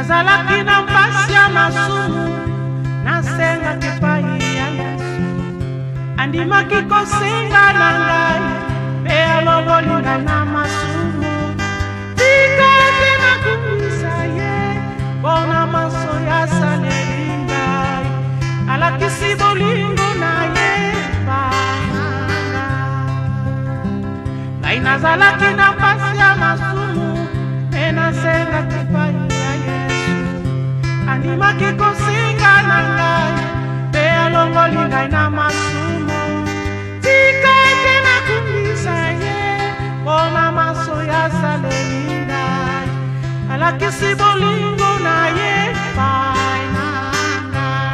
nazalaki na mpasi ya masumu nasengaki epai ya Yesu andimaki kosenga na ngai mpe alongoli ngai na masumu tika ete nakumisa ye mpona maso ya saleli ngai alakisi bolingo na ye epai na ngai nazalaki na mpasi ya masumu mpe nasengaki epai ya Yesu andimaki kosenga na ngai mpe alongoli ngai na masumu tika ete nakumisa ye mpona maso ya saleli ngai alakisi bolingo na ye epai na ngai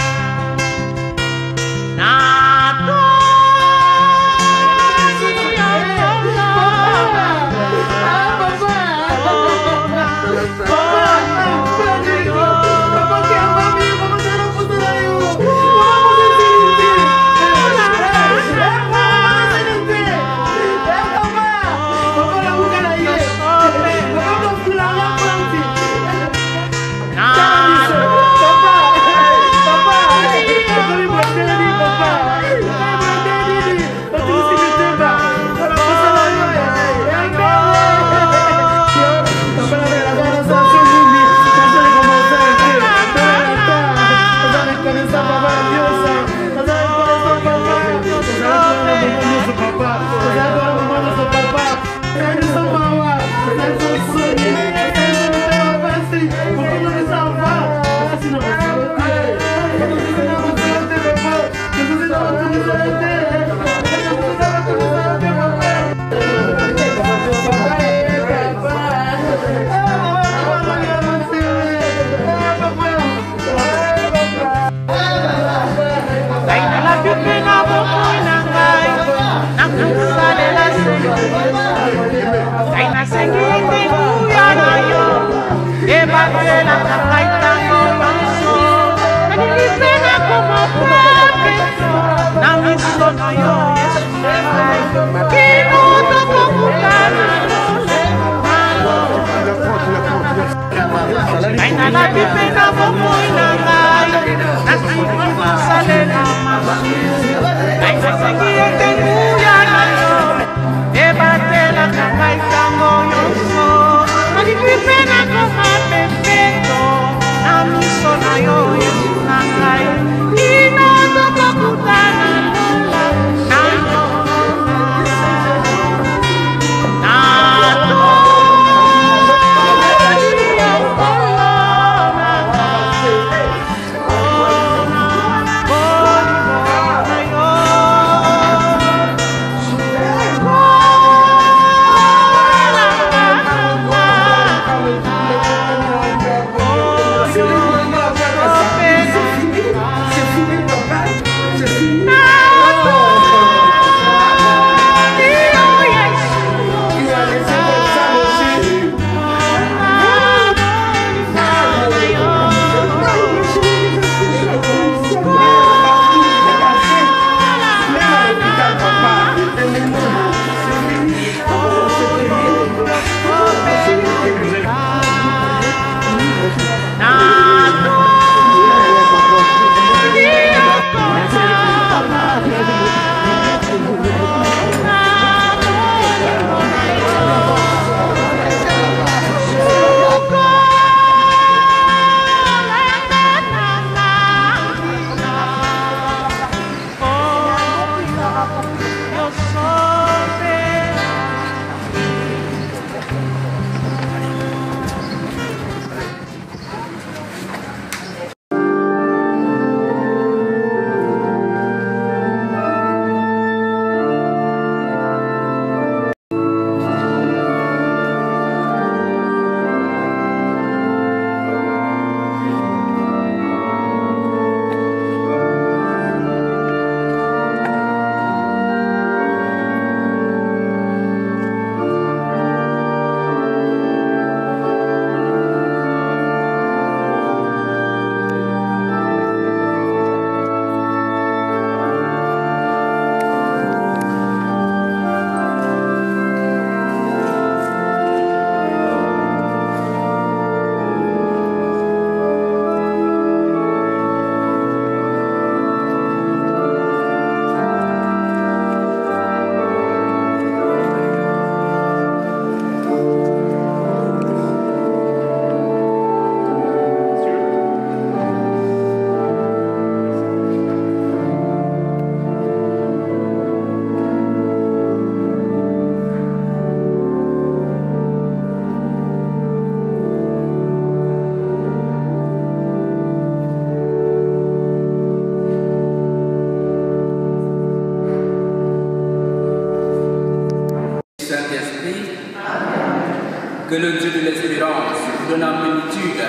Que le Dieu de l'espérance vous donne en plénitude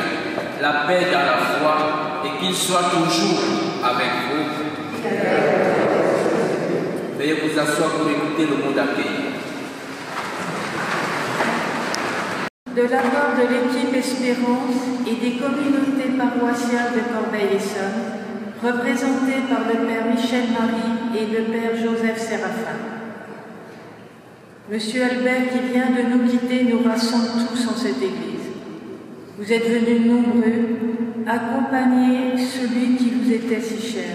la paix dans la foi et qu'il soit toujours avec vous. Veuillez vous asseoir pour écouter le mot d'accueil. De la part de l'équipe Espérance et des communautés paroissiales de Corbeil-Essonnes, représentées par le Père Michel-Marie et le Père Joseph Séraphin. Monsieur Albert, qui vient de nous quitter, nous rassemble tous en cette église. Vous êtes venus nombreux accompagner celui qui vous était si cher.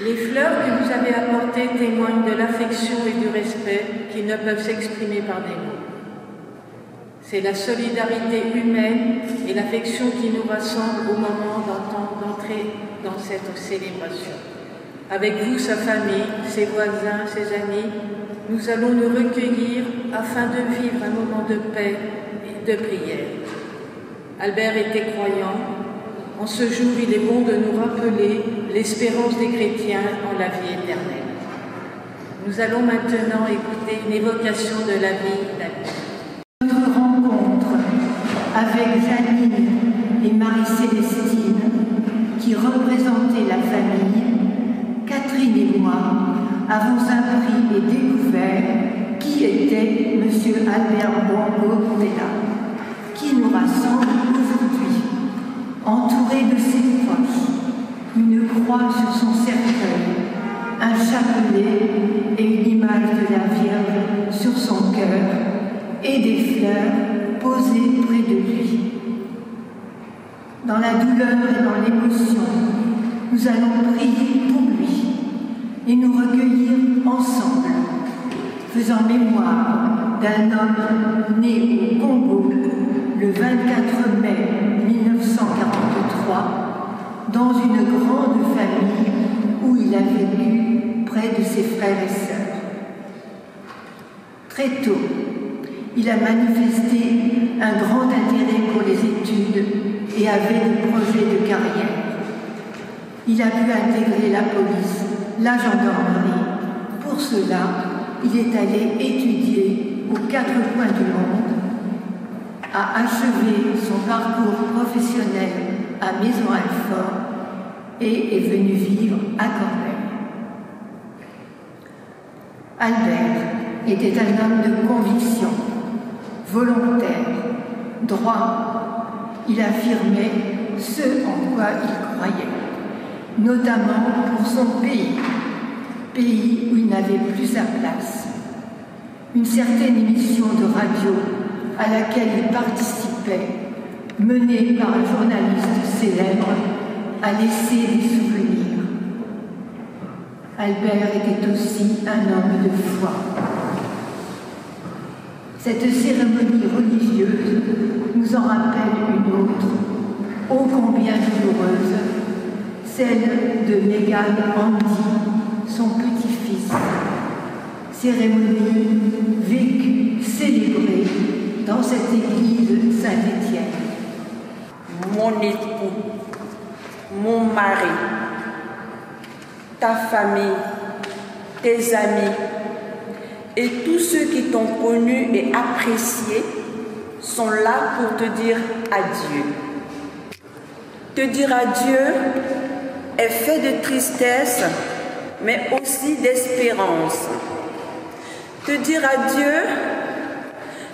Les fleurs que vous avez apportées témoignent de l'affection et du respect qui ne peuvent s'exprimer par des mots. C'est la solidarité humaine et l'affection qui nous rassemblent au moment d'entrer dans cette célébration. Avec vous, sa famille, ses voisins, ses amis, nous allons nous recueillir afin de vivre un moment de paix et de prière. Albert était croyant. En ce jour, il est bon de nous rappeler l'espérance des chrétiens en la vie éternelle. Nous allons maintenant écouter une évocation de la vie d'Albert. Notre rencontre avec Janine et Marie-Célestine, qui représentaient la famille, Catherine et moi avons appris et découvert qui était M. Albert Bongo-Tella, qui nous rassemble aujourd'hui, entouré de ses proches, une croix sur son cercueil, un chapelet et une image de la Vierge sur son cœur et des fleurs posées près de lui. Dans la douleur et dans l'émotion, nous allons prier pour lui et nous recueillir ensemble, faisant mémoire d'un homme né au Congo le 24 mai 1943 dans une grande famille où il a vécu près de ses frères et sœurs. Très tôt, il a manifesté un grand intérêt pour les études et avait des projets de carrière. Il a pu intégrer la police, la gendarmerie. Pour cela, il est allé étudier aux 4 coins du monde, a achevé son parcours professionnel à Maison-Alfort et est venu vivre à Corbeil. Albert était un homme de conviction, volontaire, droit. Il affirmait ce en quoi il croyait, notamment pour son pays où il n'avait plus sa place. Une certaine émission de radio à laquelle il participait, menée par un journaliste célèbre, a laissé des souvenirs. Albert était aussi un homme de foi. Cette cérémonie religieuse nous en rappelle une autre, ô combien douloureuse, celle de Megan Andy, son petit-fils. Cérémonie vécue, célébrée dans cette église Saint-Étienne. Mon époux, mon mari, ta famille, tes amis et tous ceux qui t'ont connu et apprécié sont là pour te dire adieu. Te dire adieu est fait de tristesse, mais aussi d'espérance. Te dire adieu,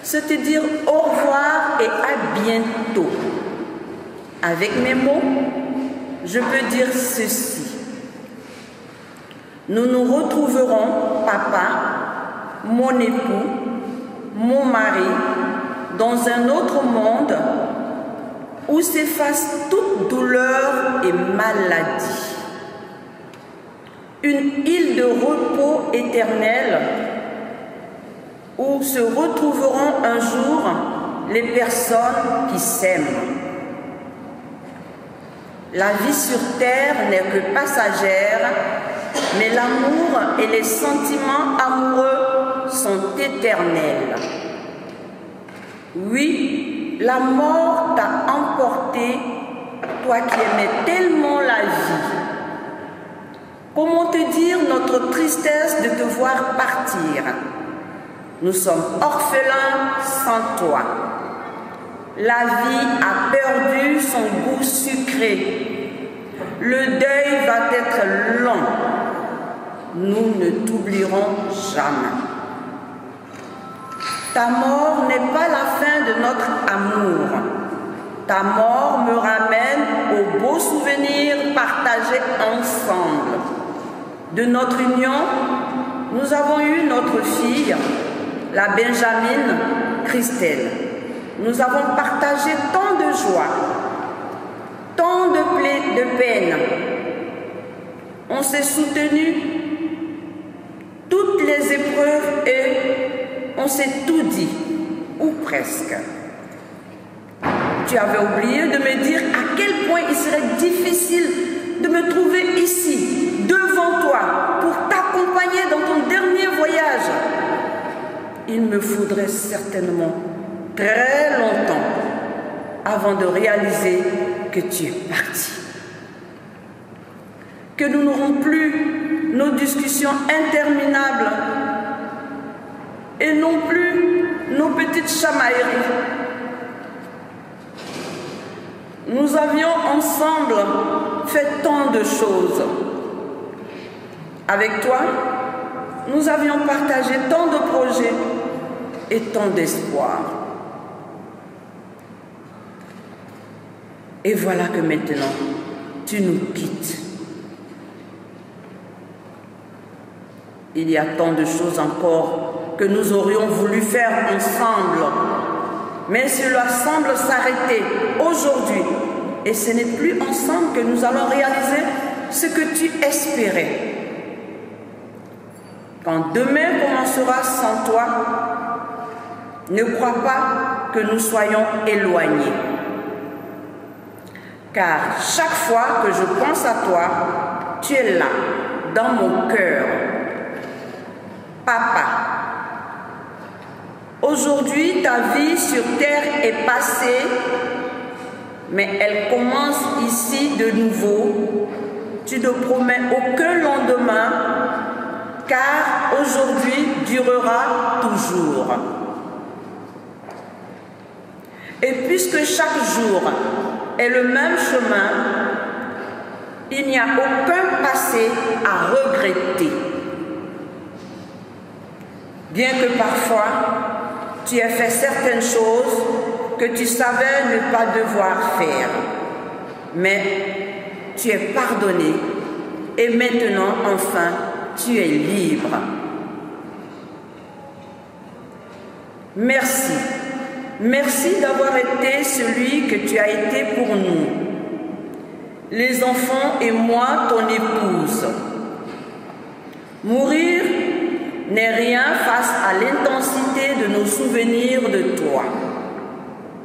c'est te dire au revoir et à bientôt. Avec mes mots, je peux dire ceci. Nous nous retrouverons, papa, mon époux, mon mari, dans un autre monde où s'efface toute douleur et maladie. Une île de repos éternel où se retrouveront un jour les personnes qui s'aiment. La vie sur terre n'est que passagère, mais l'amour et les sentiments amoureux sont éternels. Oui, la mort t'a emporté, toi qui aimais tellement la vie. Comment te dire notre tristesse de te voir partir? Nous sommes orphelins sans toi. La vie a perdu son goût sucré. Le deuil va être long. Nous ne t'oublierons jamais. Ta mort n'est pas la fin de notre amour. Ta mort me ramène aux beaux souvenirs partagés ensemble. De notre union, nous avons eu notre fille, la Benjamin Christelle. Nous avons partagé tant de joie, tant de peine. On s'est soutenus toutes les épreuves et on s'est tout dit, ou presque. Tu avais oublié de me dire à quel point il serait difficile de me trouver ici, devant toi, pour t'accompagner dans ton dernier voyage. Il me faudrait certainement très longtemps avant de réaliser que tu es parti. Que nous n'aurons plus nos discussions interminables et non plus nos petites chamailleries. Nous avions ensemble fait tant de choses. Avec toi, nous avions partagé tant de projets et tant d'espoir. Et voilà que maintenant, tu nous quittes. Il y a tant de choses encore que nous aurions voulu faire ensemble. Mais cela semble s'arrêter aujourd'hui. Et ce n'est plus ensemble que nous allons réaliser ce que tu espérais. Quand demain commencera sans toi, ne crois pas que nous soyons éloignés. Car chaque fois que je pense à toi, tu es là, dans mon cœur. Papa, aujourd'hui ta vie sur terre est passée, mais elle commence ici de nouveau. Tu ne promets aucun lendemain, car aujourd'hui durera toujours. Et puisque chaque jour est le même chemin, il n'y a aucun passé à regretter. Bien que parfois tu aies fait certaines choses que tu savais ne pas devoir faire, mais tu es pardonné et maintenant enfin tu es libre. Merci. Merci d'avoir été celui que tu as été pour nous. Les enfants et moi, ton épouse. Mourir n'est rien face à l'intensité de nos souvenirs de toi.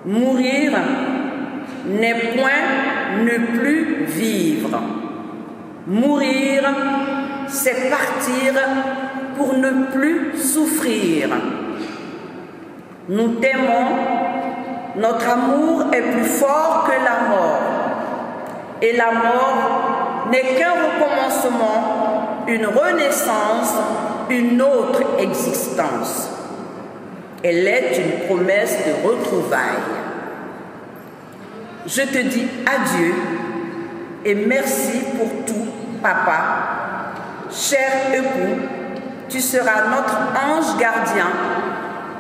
Mourir n'est point ne plus vivre. Mourir, c'est partir pour ne plus souffrir. Nous t'aimons, notre amour est plus fort que la mort. Et la mort n'est qu'un recommencement, une renaissance, une autre existence. Elle est une promesse de retrouvailles. Je te dis adieu et merci pour tout, papa. Cher époux, tu seras notre ange gardien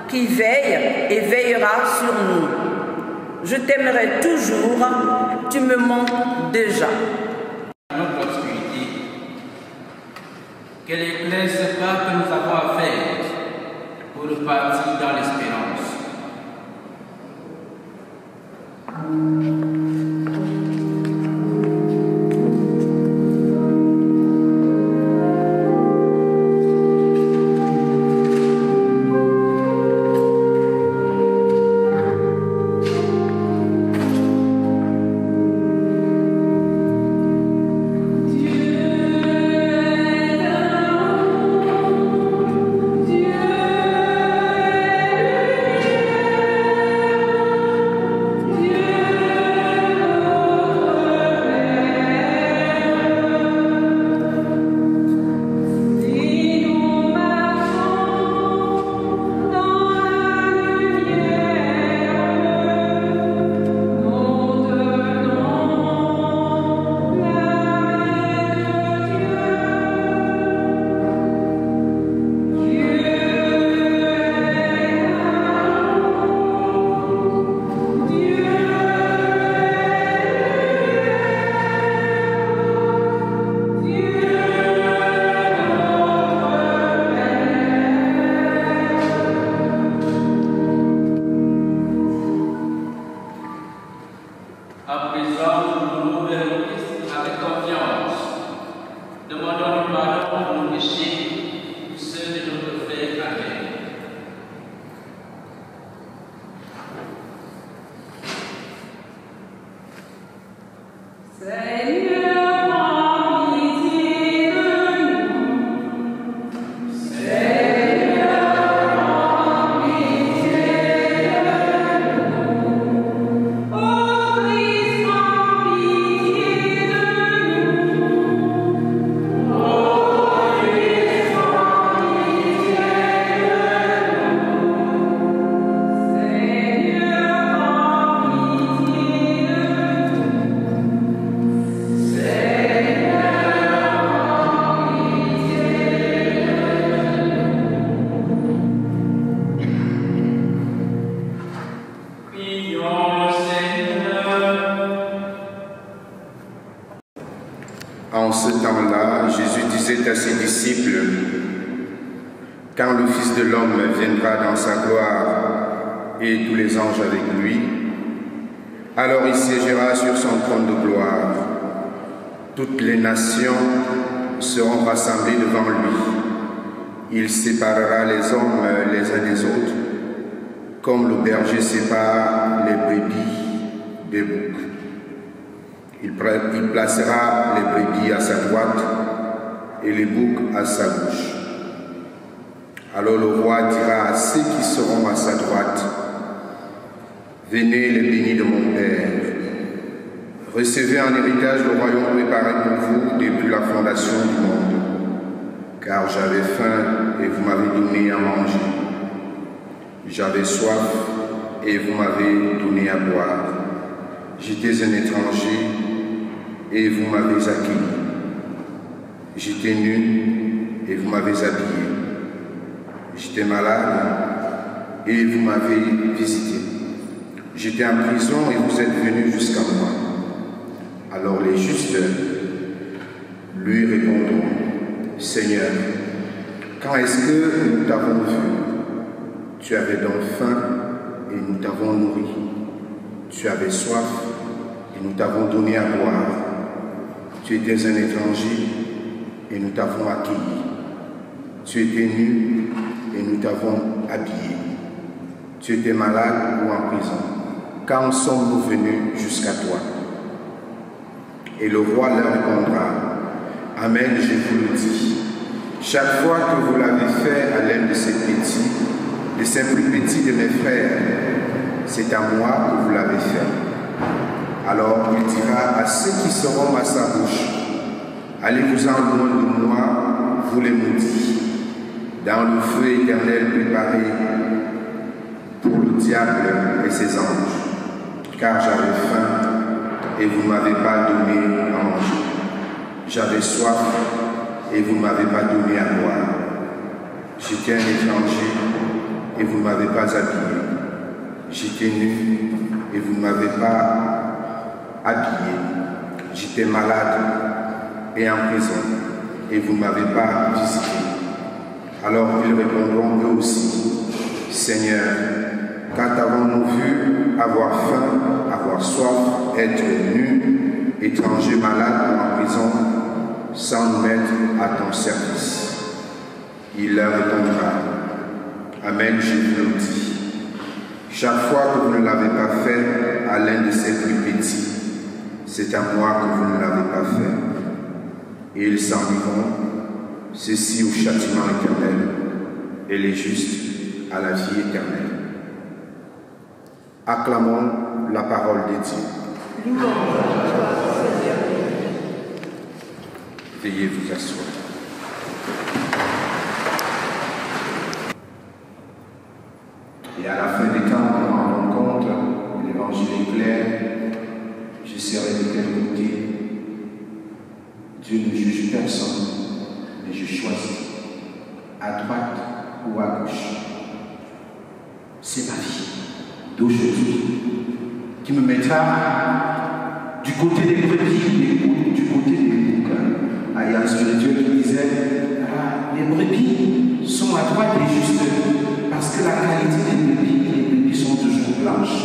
qui veille et veillera sur nous. Je t'aimerai toujours, tu me manques déjà. Notre obscurité, quel éclaire ce pas que nous avons à faire pour repartir dans l'espérance. Dieu à ses disciples, quand le Fils de l'homme viendra dans sa gloire et tous les anges avec lui, alors il siégera sur son trône de gloire. Toutes les nations seront rassemblées devant lui. Il séparera les hommes les uns des autres, comme le berger sépare les brebis des boucs. Il placera les brebis à sa droite et les boucs à sa gauche. Alors le roi dira à ceux qui seront à sa droite, « Venez les bénis de mon Père, recevez en héritage le royaume préparé pour vous depuis la fondation du monde. Car j'avais faim et vous m'avez donné à manger. J'avais soif et vous m'avez donné à boire. J'étais un étranger et vous m'avez accueilli. J'étais nu et vous m'avez habillé. J'étais malade et vous m'avez visité. J'étais en prison et vous êtes venus jusqu'à moi. » Alors les justes lui répondront, « Seigneur, quand est-ce que nous t'avons vu? Tu avais donc faim et nous t'avons nourri. Tu avais soif et nous t'avons donné à boire. Tu étais un étranger et nous t'avons accueilli. Tu étais nu et nous t'avons habillé. Tu étais malade ou en prison. Quand sommes-nous venus jusqu'à toi? » Et le roi leur répondra, « Amen, je vous le dis. Chaque fois que vous l'avez fait à l'un de ces petits, de ces plus petits de mes frères, c'est à moi que vous l'avez fait. » Alors il dira à ceux qui seront à sa bouche, « Allez-vous-en loin de moi, vous les maudits, dans le feu éternel préparé pour le diable et ses anges. Car j'avais faim et vous ne m'avez pas donné à manger. J'avais soif et vous ne m'avez pas donné à boire. J'étais un étranger et vous ne m'avez pas habillé. J'étais nu et vous ne m'avez pas habillé. J'étais malade et en prison et vous ne m'avez pas visité. » Alors ils répondront eux aussi, « Seigneur, quand avons-nous vu avoir faim, avoir soif, être nus, étrangers, malades ou en prison, sans nous mettre à ton service? » Il leur répondra, « Amen, je vous le dis. Chaque fois que vous ne l'avez pas fait à l'un de ces plus petits, c'est à moi que vous ne l'avez pas fait. » Et ils s'en iront, ceux-ci au châtiment éternel, et les justes à la vie éternelle. Acclamons la parole de Dieu. Veuillez vous asseoir. Et à la fin des temps, nous nous rendons compte, l'évangile est clair, je serai de quel côté. Dieu ne juge personne, mais je choisis, à droite ou à gauche. C'est ma vie d'aujourd'hui qui me mettra du côté des brebis ou du côté des boucs. Il y a un spirituel qui disait, les brebis sont à droite et juste parce que la qualité des brebis sont toujours blanches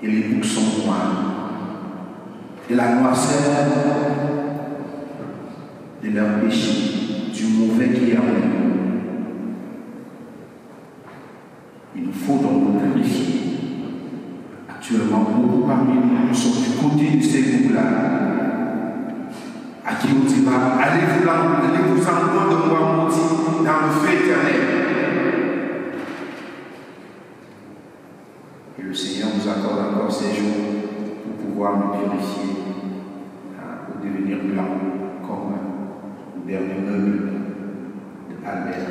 et les boucs sont noirs. Et la noirceur de leur péché, du mauvais qui est en nous. Il nous faut donc nous purifier. Actuellement, beaucoup parmi nous sommes du côté de ces groupes-là, à qui on dira, allez-vous-en loin de moi, maudit, dans le feu éternel. Et le Seigneur nous accorde encore ces jours pour pouvoir nous purifier, pour devenir blanc comme le dernier meuble d'Albert.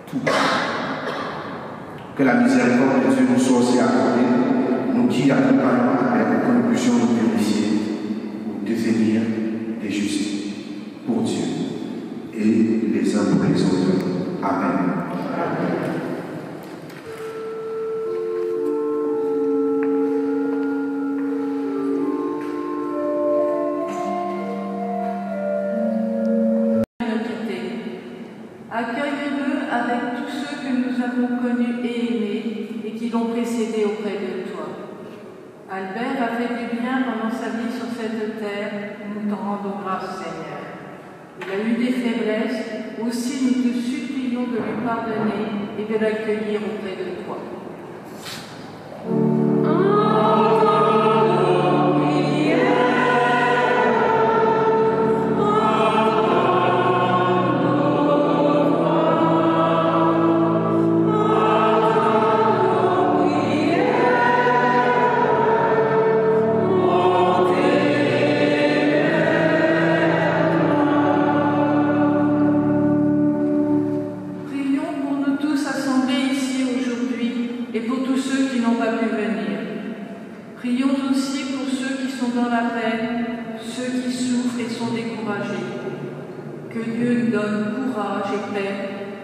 Tout bas. Que la miséricorde de Dieu nous soit aussi accordée, nous qui accompagnons avec que nous puissions nous purifier pour devenir des justes pour Dieu et les uns pour les autres. Amen. Accueille-le avec tous ceux que nous avons connus et aimés et qui l'ont précédé auprès de toi. Albert a fait du bien pendant sa vie sur cette terre, nous t'en rendons grâce, Seigneur. Il a eu des faiblesses, aussi nous te supplions de lui pardonner et de l'accueillir auprès de toi.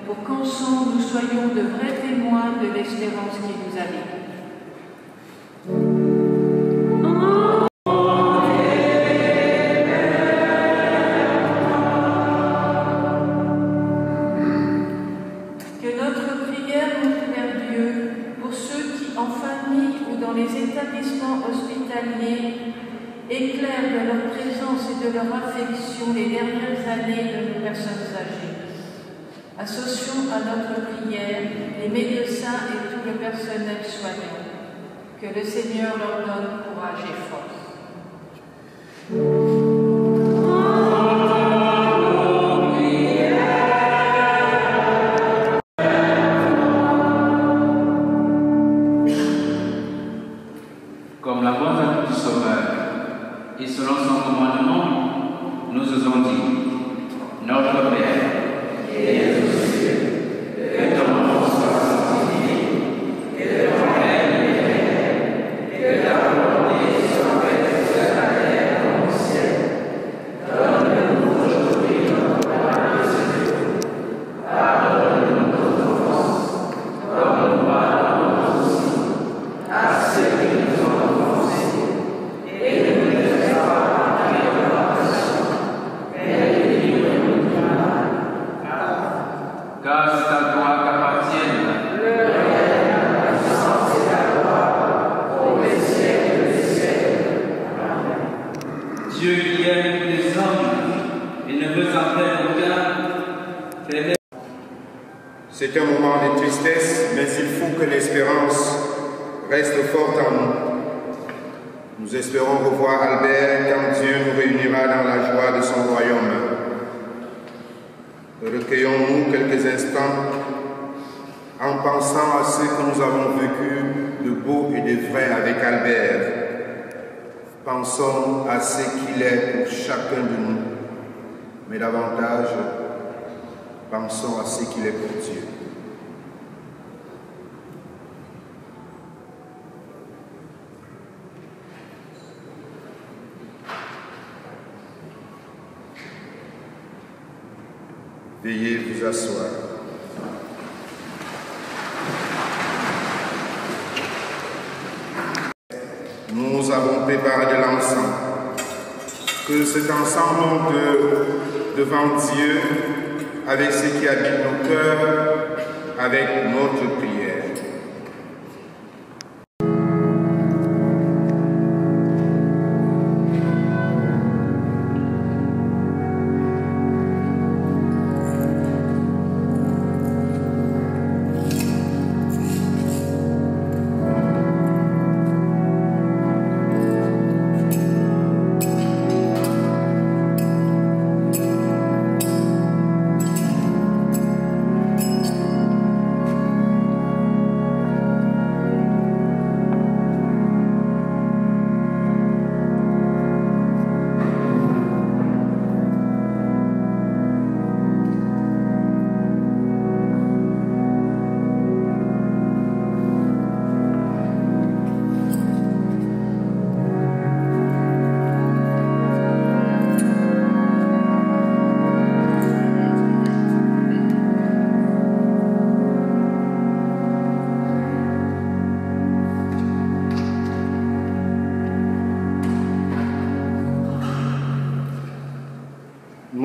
Pour qu'ensemble nous soyons de vrais témoins de l'espérance qui nous habite. Que notre prière, mon Père Dieu, pour ceux qui, en famille ou dans les établissements hospitaliers, éclairent de leur présence et de leur affection les dernières années de nos personnes âgées. Associons à notre prière les médecins et tout le personnel soignant. Que le Seigneur leur donne courage et force. Comme la bonne du Sauveur, et selon son commandement, nous osons dire, notre Père, qui es aux cieux, que ton nom soit sanctifié, que ton règne vienne, que ta volonté soit faite sur la terre comme au ciel. Donne-nous aujourd'hui notre pain de ce jour. Pardonne-nous nos offenses, comme nous pardonnons aussi à ceux qui nous ont offensés. Et ne nous laisse pas entrer en tentation, mais délivre-nous du mal. Car c'est à toi qu'appartiennent le règne, la puissance et la gloire pour les siècles des siècles. Amen. Dieu qui aime les hommes et ne veut en faire aucun, fait. C'est un moment de tristesse, mais il faut que l'espérance reste forte en nous. Nous espérons revoir Albert quand Dieu nous réunira dans la joie de son royaume. Recueillons-nous quelques instants en pensant à ce que nous avons vécu de beau et de vrai avec Albert. Pensons à ce qu'il est pour chacun de nous, mais davantage, pensons à ce qu'il est pour Dieu. Veuillez vous asseoir. Nous avons préparé de l'encens. Que cet encens monte devant Dieu avec ce qui habite nos cœurs, avec notre prière.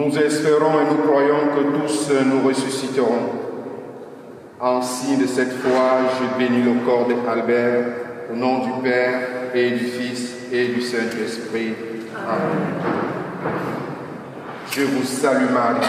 Nous espérons et nous croyons que tous nous ressusciterons. En signe de cette foi, je bénis le corps d'Albert, au nom du Père et du Fils et du Saint-Esprit. Amen. Je vous salue Marie.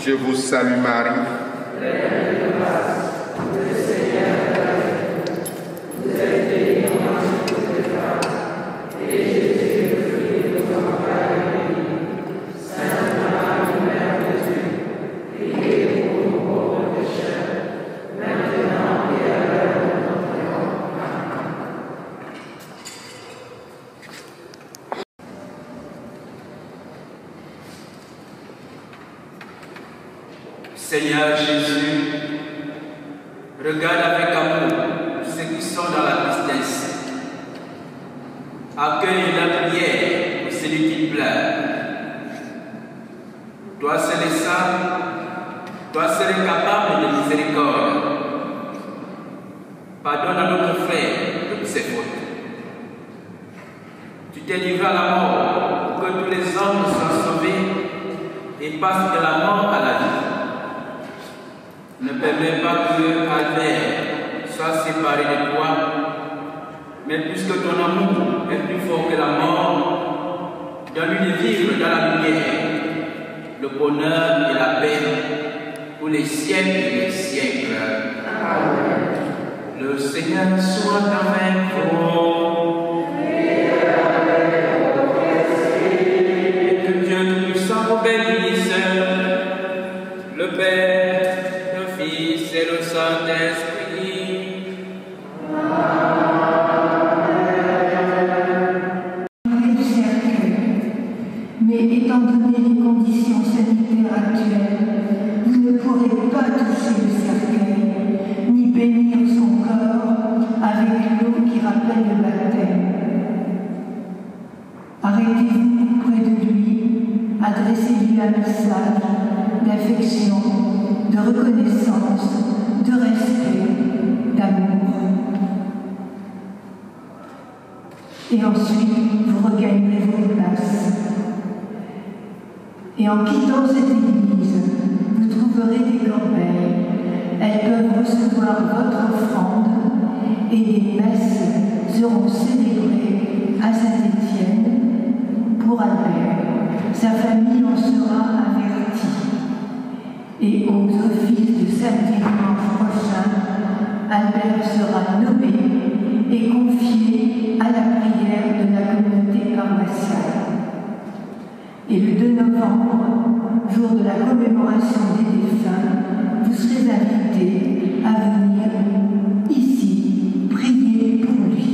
Je vous salue Marie. Seigneur Jésus, regarde avec amour ceux qui sont dans la tristesse. Accueille la prière pour celui qui pleure. Toi seul es saint, toi seul es capable de miséricorde. Pardonne à notre frère toutes ses fautes. Tu t'es livré à la mort pour que tous les hommes soient sauvés et passent de la mort à la vie. Ne permets pas que Albert soit séparé de toi, mais puisque ton amour est plus fort que la mort, donne-lui de vivre dans la lumière, le bonheur et la paix pour les siècles et les siècles. Amen. Le Seigneur soit avec vous. Et que Dieu Tout-Puissant vous bénisse, le Père, c'est le Saint-Esprit. Mais étant donné les conditions sanitaires actuelles, vous ne pourrez pas toucher le cercueil, ni bénir son corps avec l'eau qui rappelle le baptême. Arrêtez-vous près de lui, adressez-lui un message d'affection, de reconnaissance, de respect, d'amour. Et ensuite, vous regagnerez vos places. Et en quittant cette église, vous trouverez des corbeilles. Elles peuvent recevoir votre offrande et des messes seront célébrées à Saint-Étienne pour Albert. Sa famille en sera avertie. Et aux offices de samedi dimanche prochain, Albert sera nommé et confié à la prière de la communauté paroissiale. Et le 2 novembre, jour de la commémoration des défunts, vous serez invités à venir ici prier pour lui.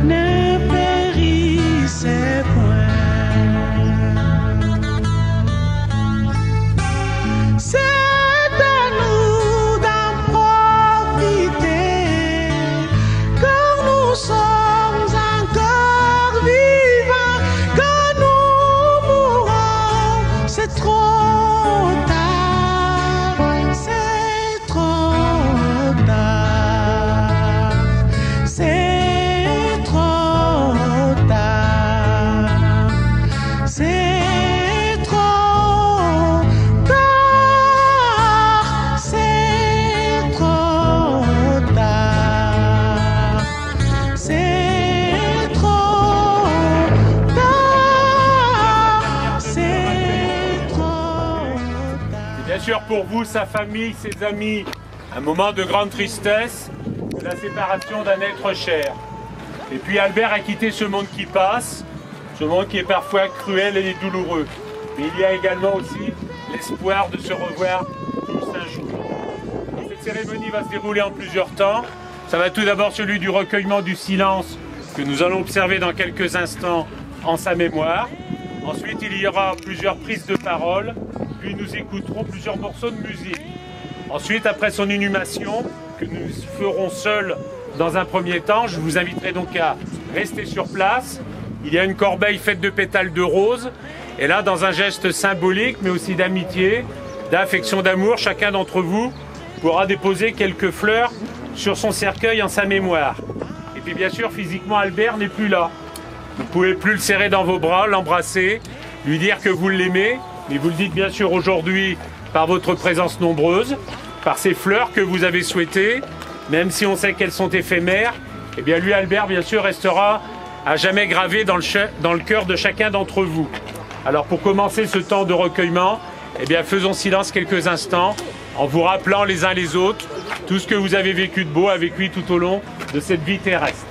Ne Bien sûr, pour vous, sa famille, ses amis, un moment de grande tristesse, la séparation d'un être cher. Et puis Albert a quitté ce monde qui passe, ce monde qui est parfois cruel et douloureux. Mais il y a également aussi l'espoir de se revoir tous un jour. Et cette cérémonie va se dérouler en plusieurs temps. Ça va tout d'abord celui du recueillement du silence que nous allons observer dans quelques instants en sa mémoire. Ensuite, il y aura plusieurs prises de parole, puis nous écouterons plusieurs morceaux de musique. Ensuite, après son inhumation, que nous ferons seuls dans un premier temps, je vous inviterai donc à rester sur place. Il y a une corbeille faite de pétales de rose. Et là, dans un geste symbolique, mais aussi d'amitié, d'affection, d'amour, chacun d'entre vous pourra déposer quelques fleurs sur son cercueil en sa mémoire. Et puis bien sûr, physiquement, Albert n'est plus là. Vous ne pouvez plus le serrer dans vos bras, l'embrasser, lui dire que vous l'aimez, mais vous le dites bien sûr aujourd'hui par votre présence nombreuse, par ces fleurs que vous avez souhaitées, même si on sait qu'elles sont éphémères, eh bien lui, Albert, bien sûr, restera à jamais gravé dans le cœur de chacun d'entre vous. Alors pour commencer ce temps de recueillement, eh bien faisons silence quelques instants en vous rappelant les uns les autres tout ce que vous avez vécu de beau avec lui tout au long de cette vie terrestre.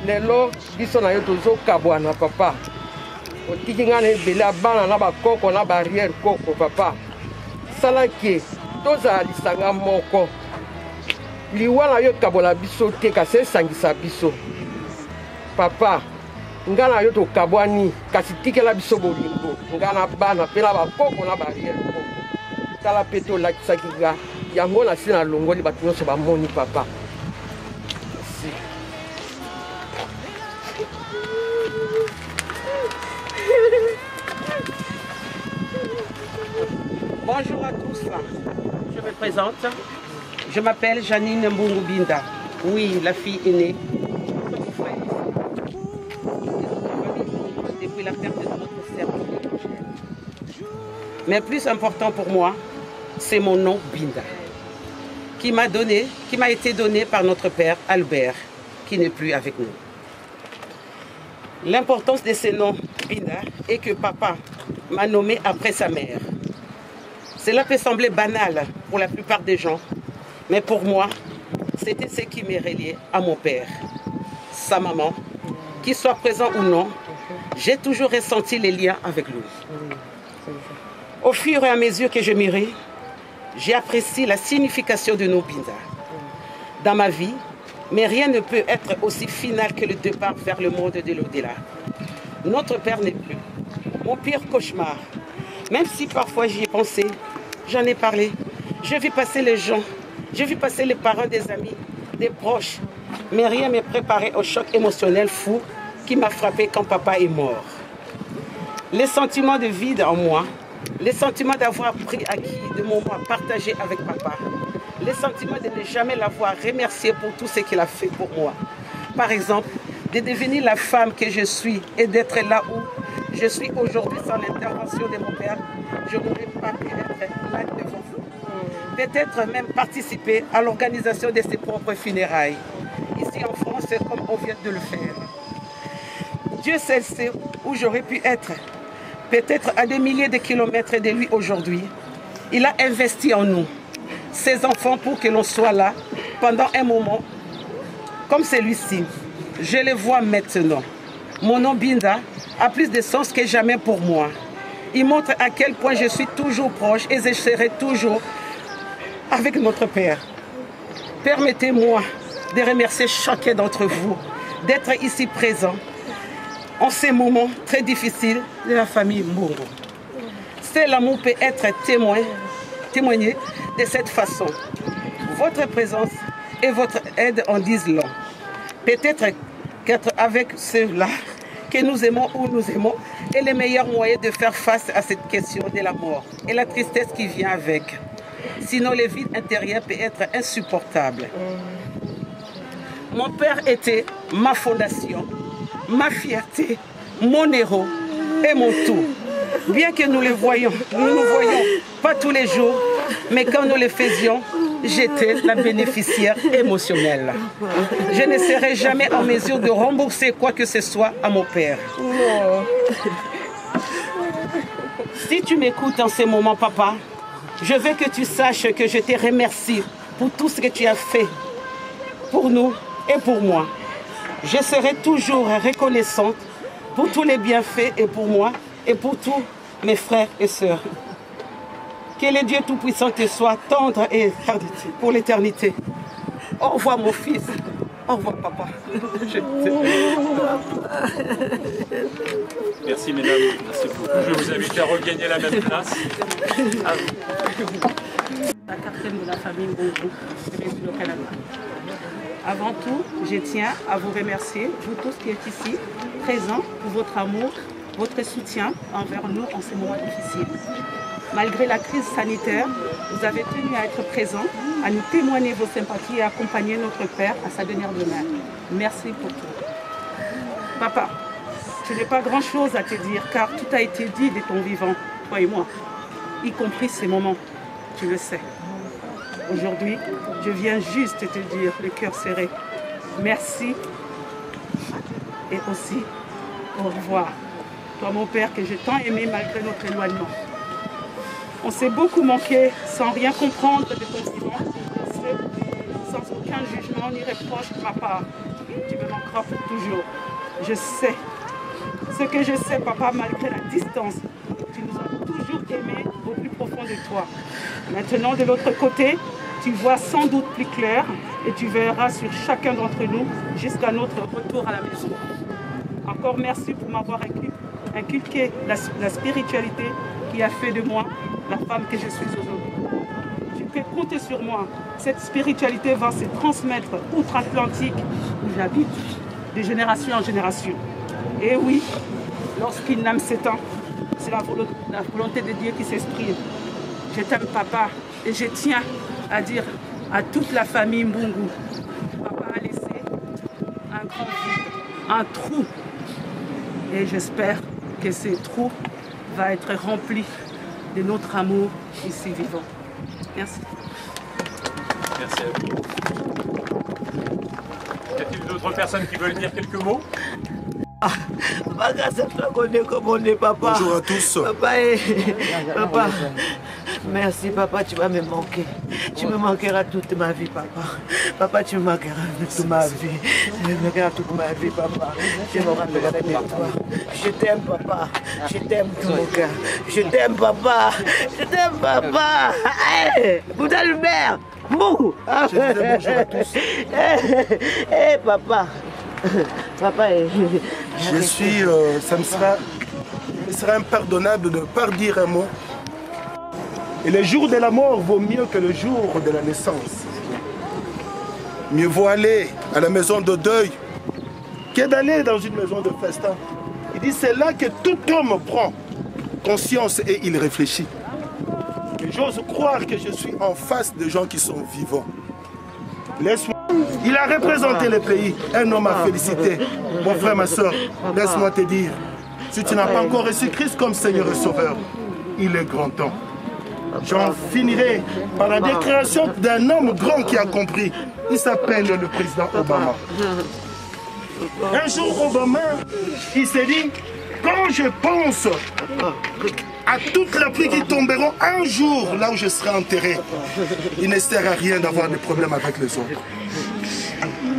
Lelo biso na yo tozokabwana papa otiki nga na ebele ya bana na bakoko na barrière koko papa salaki tozala lisanga moko liwa na yo ekabola biso te kasi esangisa biso papa nga na yo tokabwani kasi tikela biso bolingo nga na bana mpe na bakoko na barrière koko tala mpe tolakisaki nga yango na si na longoli bato nyonso bamoni papa. Bonjour à tous, je me présente, je m'appelle Janine Mbungu Binda, oui, la fille aînée. Depuis la perte de notre cercle. Mais plus important pour moi, c'est mon nom Binda, qui m'a été donné par notre père Albert, qui n'est plus avec nous. L'importance de ce nom Binda est que papa m'a nommé après sa mère. Cela peut sembler banal pour la plupart des gens, mais pour moi, c'était ce qui m'est relié à mon père, sa maman, qu'il soit présent ou non, j'ai toujours ressenti les liens avec lui. Au fur et à mesure que je mûris, j'ai apprécié la signification de nos Binda dans ma vie, mais rien ne peut être aussi final que le départ vers le monde de l'au-delà. Notre père n'est plus. Mon pire cauchemar, même si parfois j'y ai pensé, j'en ai parlé. J'ai vu passer les gens, j'ai vu passer les parents des amis, des proches, mais rien ne m'a préparé au choc émotionnel fou qui m'a frappé quand papa est mort. Les sentiments de vide en moi, les sentiments d'avoir pris acquis de moments partagés avec papa, les sentiments de ne jamais l'avoir remercié pour tout ce qu'il a fait pour moi. Par exemple, de devenir la femme que je suis et d'être là où je suis aujourd'hui sans l'intervention de mon père, je n'aurais pas pu être là devant vous. Peut-être même participer à l'organisation de ses propres funérailles. Ici en France, comme on vient de le faire. Dieu seul sait où j'aurais pu être. Peut-être à des milliers de kilomètres de lui aujourd'hui. Il a investi en nous, ses enfants, pour que l'on soit là pendant un moment comme celui-ci. Je le vois maintenant. Mon nom Binda a plus de sens que jamais pour moi. Il montre à quel point je suis toujours proche et je serai toujours avec notre Père. Permettez-moi de remercier chacun d'entre vous d'être ici présent en ces moments très difficiles de la famille Mbungu. Seul l'amour peut être témoigné de cette façon. Votre présence et votre aide en disent long. Peut-être qu'être avec ceux-là que nous aimons ou nous aimons est le meilleur moyen de faire face à cette question de la mort et la tristesse qui vient avec. Sinon, le vide intérieur peut être insupportable. Mon père était ma fondation, ma fierté, mon héros et mon tout. Bien que nous ne voyions pas tous les jours, mais quand nous le faisions, j'étais la bénéficiaire émotionnelle. Je ne serai jamais en mesure de rembourser quoi que ce soit à mon père. Si tu m'écoutes en ce moment, papa, je veux que tu saches que je te remercie pour tout ce que tu as fait pour nous et pour moi. Je serai toujours reconnaissante pour tous les bienfaits et pour moi et pour tous mes frères et sœurs. Que le Dieu Tout-Puissant te soit tendre et pour l'éternité. Au revoir mon fils. Au revoir papa. Je Merci mesdames, merci beaucoup. Je vous invite à regagner la même place. La quatrième de la famille Mbungu, au Canada. Avant tout, je tiens à vous remercier, vous tous qui êtes ici, présents, pour votre amour, votre soutien envers nous en ces moments difficiles. Malgré la crise sanitaire, vous avez tenu à être présents, à nous témoigner vos sympathies et à accompagner notre Père à sa dernière demeure. Merci pour tout. Papa, je n'ai pas grand-chose à te dire car tout a été dit de ton vivant, toi et moi, y compris ces moments, tu le sais. Aujourd'hui, je viens juste te dire, le cœur serré, merci et aussi au revoir. Toi, mon père, que j'ai tant aimé malgré notre éloignement. On s'est beaucoup manqué sans rien comprendre de ton vivant, sans aucun jugement ni reproche de ma part. Tu me manqueras pour toujours. Je sais. Ce que je sais, papa, malgré la distance, tu nous as toujours aimés au plus profond de toi. Maintenant, de l'autre côté, tu vois sans doute plus clair et tu verras sur chacun d'entre nous jusqu'à notre retour à la maison. Encore merci pour m'avoir inculqué la spiritualité qui a fait de moi la femme que je suis aujourd'hui. Tu peux compter sur moi. Cette spiritualité va se transmettre outre-Atlantique où j'habite, de génération en génération. Et oui, lorsqu'une âme s'éteint, c'est la volonté de Dieu qui s'exprime. Je t'aime papa et je tiens à dire à toute la famille Mbungu, papa a laissé un grand vide, un trou. Et j'espère que ce trou va être rempli de notre amour ici vivant. Merci. Merci à vous. Y a-t-il d'autres personnes qui veulent dire quelques mots? Bonjour à tous. Papa, merci papa, tu vas me manquer. Tu me manqueras toute ma vie, papa. Papa, tu me manqueras toute ma vie. Tu me manqueras toute ma vie, papa. Je me rappellerai de toi. Je t'aime, papa. Je t'aime, tout mon cœur. Je t'aime, papa. Je t'aime, papa. Hey, Boudalbert. Bouh. Je disais bonjour à tous. Hey, papa. Papa, je suis. Ça me sera impardonnable de ne pas dire un mot. Et le jour de la mort vaut mieux que le jour de la naissance. Mieux vaut aller à la maison de deuil que d'aller dans une maison de festin. Il dit c'est là que tout homme prend conscience et il réfléchit. Et j'ose croire que je suis en face de gens qui sont vivants. Laisse-moi. Il a représenté le pays, un homme à féliciter. Mon frère, ma soeur, laisse-moi te dire, si tu n'as pas encore reçu Christ comme Seigneur et Sauveur, il est grand temps. J'en finirai par la déclaration d'un homme grand qui a compris. Il s'appelle le président Obama. Un jour, Obama, il s'est dit, quand je pense à toute la pluie qui tomberont un jour là où je serai enterré, il ne sert à rien d'avoir des problèmes avec les autres.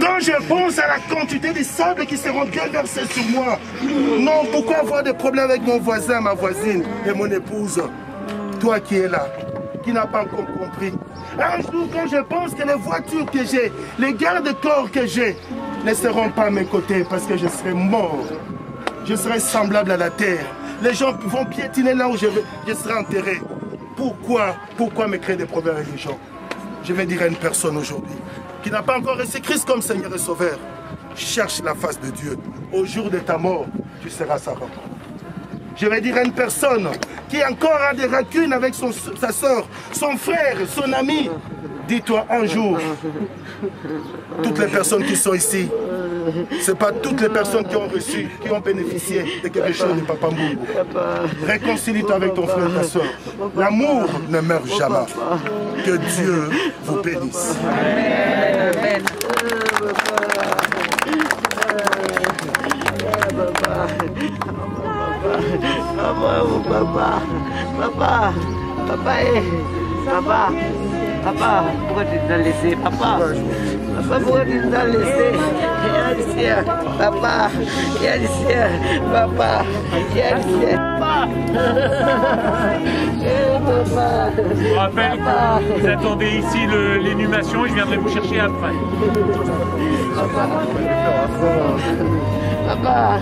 Quand je pense à la quantité de sable qui seront déversés sur moi, non, pourquoi avoir des problèmes avec mon voisin, ma voisine et mon épouse? Toi qui es là, qui n'a pas encore compris, Un jour, quand je pense que les voitures que j'ai, les gardes-corps que j'ai, ne seront pas à mes côtés parce que je serai mort. Je serai semblable à la terre. Les gens vont piétiner là où je serai enterré. Pourquoi me créer des problèmes avec les gens? Je vais dire à une personne aujourd'hui qui n'a pas encore reçu Christ comme Seigneur et Sauveur, cherche la face de Dieu. Au jour de ta mort, tu seras sa rencontre. Je vais dire à une personne qui encore a des racunes avec sa soeur, son frère, son ami. Dis-toi un jour, toutes les personnes qui sont ici, ce n'est pas toutes les personnes qui ont reçu, qui ont bénéficié de quelque chose de Papa Mbungu. Réconcilie-toi avec ton frère et ta soeur. L'amour ne meurt jamais. Que Dieu vous bénisse. Amen. Papa, pourquoi tu nous as laissé? Papa, pourquoi tu nous as laissé? Papa, Je vous rappelle que vous attendez ici l'inhumation et je viendrai vous chercher après. Papa,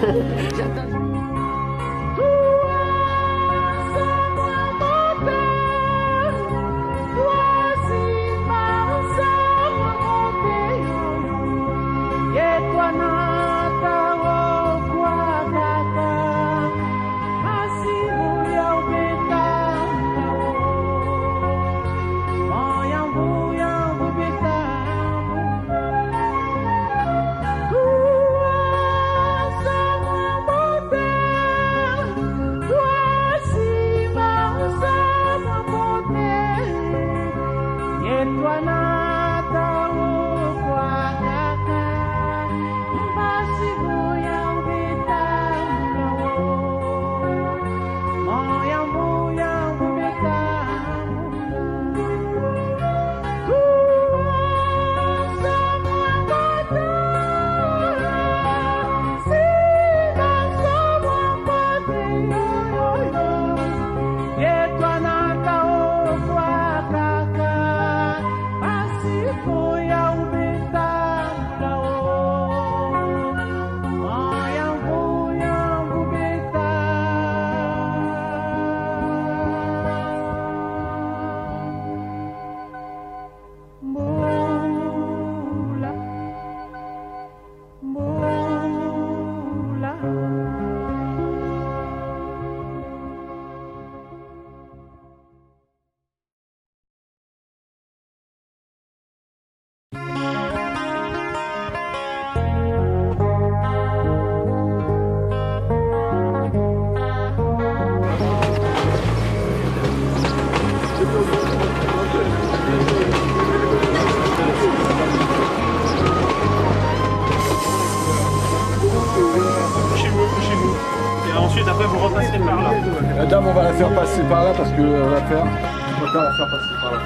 La dame, on va la faire passer par là parce qu'elle va faire. Je préfère la faire passer par là.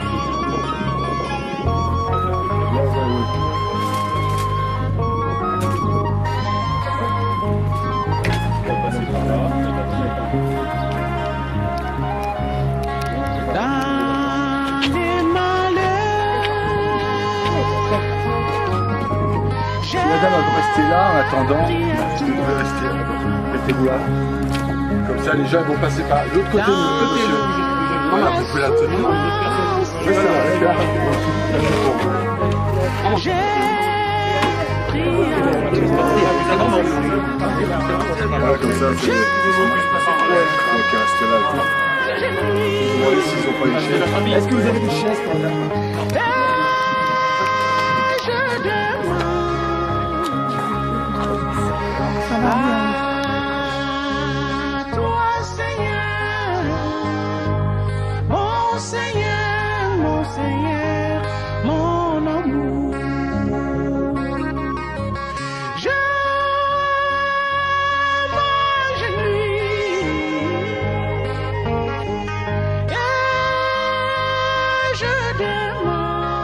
La dame va rester là en attendant. Vous pouvez rester là. Mettez-vous là. Comme ça, les gens vont passer par l'autre côté, monsieur. Voilà, vous pouvez la tenir. Oui, ça va, là. Voilà, comme ça, c'est... Ok, restez là. Bon, ici, ils n'ont pas les chaises. Est-ce que vous avez des chaises pour là? Ça va bien. Seigneur, mon amour, je m'agenouille et je demande.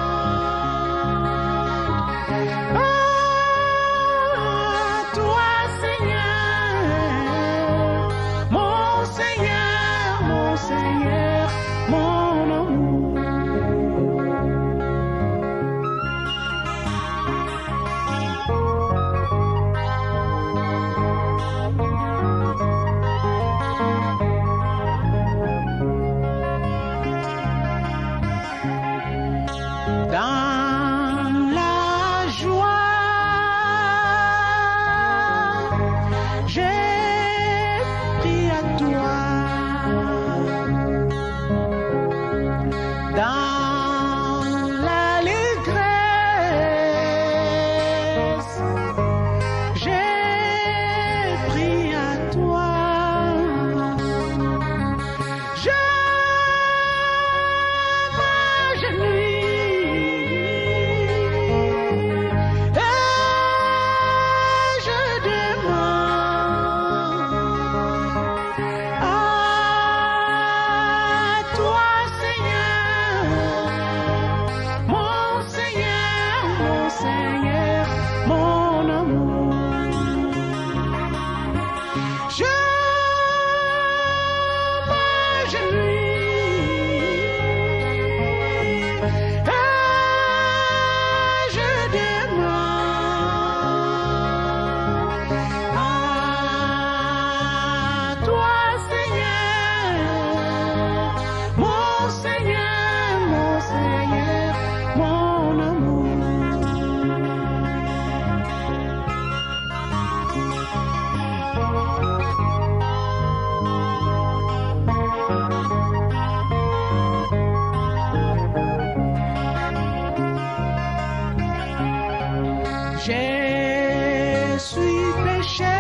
Je suis pécheur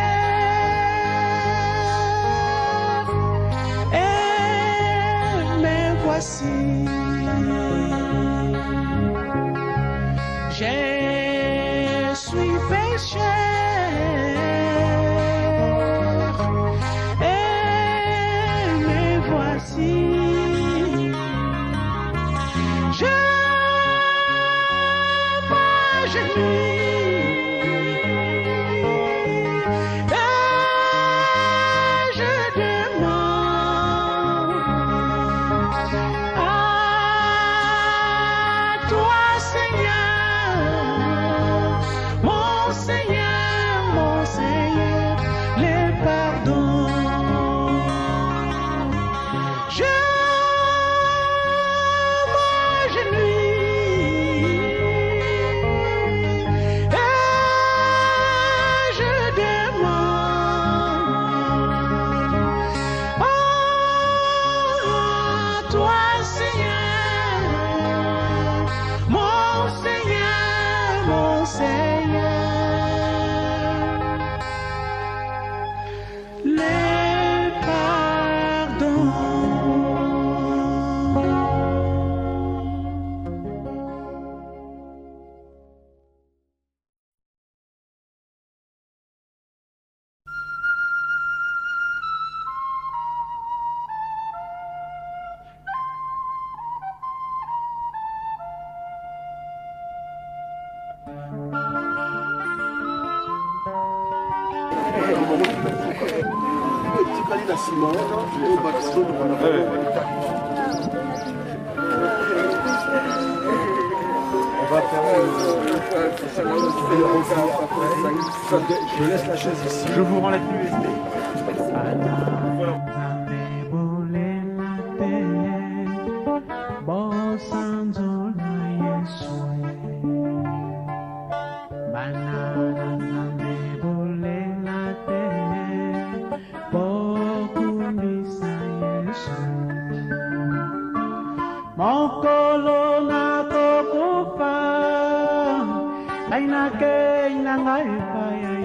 et me voici. Je suis pécheur et me voici. Je m'agenouille. Je laisse la chaise ici. Je vous rends la clé USB. Mokolo na tokufa, aina ke ina ngai pa.